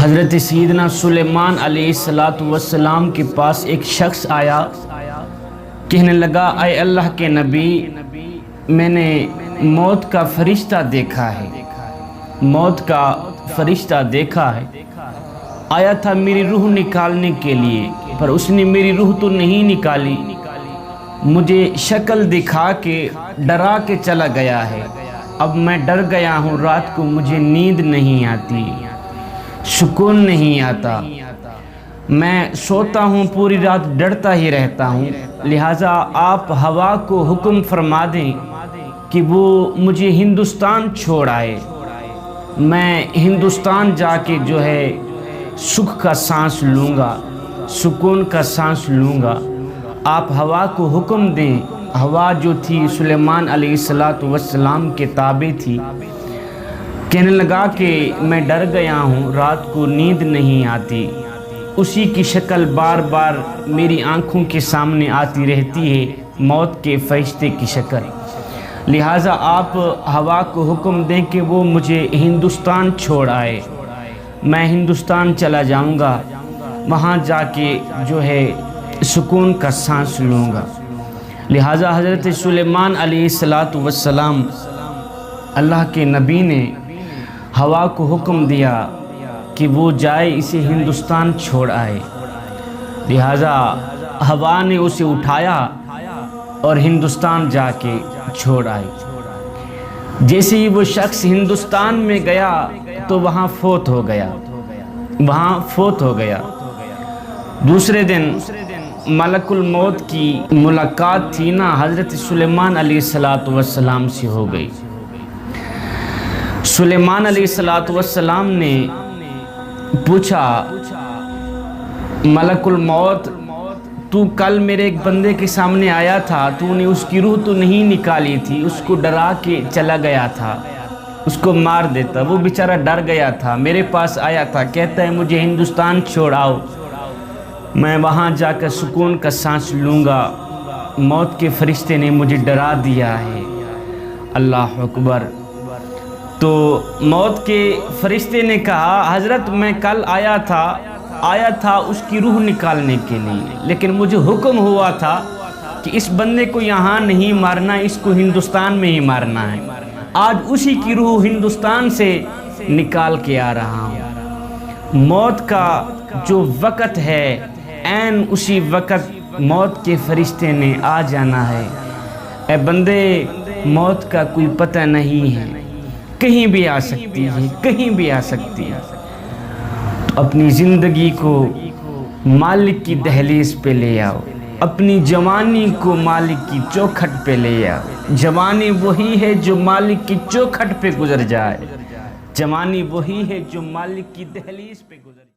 حضرت سیدنا سلیمان علیہ السلام کے پاس ایک شخص آیا، کہنے لگا اے اللہ کے نبی، میں نے موت کا فرشتہ دیکھا ہے، موت کا فرشتہ دیکھا ہے، آیا تھا میری روح نکالنے کے لیے، پر اس نے میری روح تو نہیں نکالی، مجھے شکل دکھا کے ڈرا کے چلا گیا ہے، اب میں ڈر گیا ہوں، رات کو مجھے نیند نہیں آتی، سکون نہیں آتا، میں سوتا ہوں پوری رات ڈرتا ہی رہتا ہوں، لہٰذا آپ ہوا کو حکم فرما دیں کہ وہ مجھے ہندوستان چھوڑ آئے، میں ہندوستان جا کے جو ہے سکھ کا سانس لوں گا، سکون کا سانس لوں گا، آپ ہوا کو حکم دیں۔ ہوا جو تھی سلیمان علیہ السلام کے تابع تھی، کہنے لگا کہ میں ڈر گیا ہوں، رات کو نیند نہیں آتی، اسی کی شکل بار بار میری آنکھوں کے سامنے آتی رہتی ہے، موت کے فرشتے کی شکل، لہٰذا آپ ہوا کو حکم دیں کہ وہ مجھے ہندوستان چھوڑ آئے، میں ہندوستان چلا جاؤں گا، وہاں جا کے جو ہے سکون کا سانس لوں گا۔ لہٰذا حضرت سلیمان علیہ السلام اللہ کے نبی نے ہوا کو حکم دیا کہ وہ جائے اسے ہندوستان چھوڑ آئے، لہٰذا ہوا نے اسے اٹھایا اور ہندوستان جا کے چھوڑ آئی۔ جیسے ہی وہ شخص ہندوستان میں گیا تو وہاں فوت ہو گیا، وہاں فوت ہو گیا۔ دوسرے دن ملک الموت کی ملاقات تھی نا، حضرت سلیمان علیہ السلام سے ہو گئی۔ سلیمان علیہ السلام نے پوچھا ملک الموت، تو کل میرے ایک بندے کے سامنے آیا تھا، تو نے اس کی روح تو نہیں نکالی تھی، اس کو ڈرا کے چلا گیا تھا، اس کو مار دیتا، وہ بیچارہ ڈر گیا تھا، میرے پاس آیا تھا، کہتا ہے مجھے ہندوستان چھوڑ آؤ، میں وہاں جا کر سکون کا سانس لوں گا، موت کے فرشتے نے مجھے ڈرا دیا ہے۔ اللہ اکبر۔ تو موت کے فرشتے نے کہا حضرت میں کل آیا تھا اس کی روح نکالنے کے لیے، لیکن مجھے حکم ہوا تھا کہ اس بندے کو یہاں نہیں مارنا، اس کو ہندوستان میں ہی مارنا ہے، آج اسی کی روح ہندوستان سے نکال کے آ رہا ہوں۔ موت کا جو وقت ہے، عین اسی وقت موت کے فرشتے نے آ جانا ہے۔ اے بندے، موت کا کوئی پتہ نہیں ہے، کہیں بھی آ سکتی ہے، کہیں بھی آ سکتی ہے، تو اپنی زندگی کو مالک کی دہلیز پہ لے آؤ، اپنی جوانی کو مالک کی چوکھٹ پہ لے آؤ۔ جوانی وہی ہے جو مالک کی چوکھٹ پہ گزر جائے، جوانی وہی ہے جو مالک کی دہلیز پہ گزر جائے۔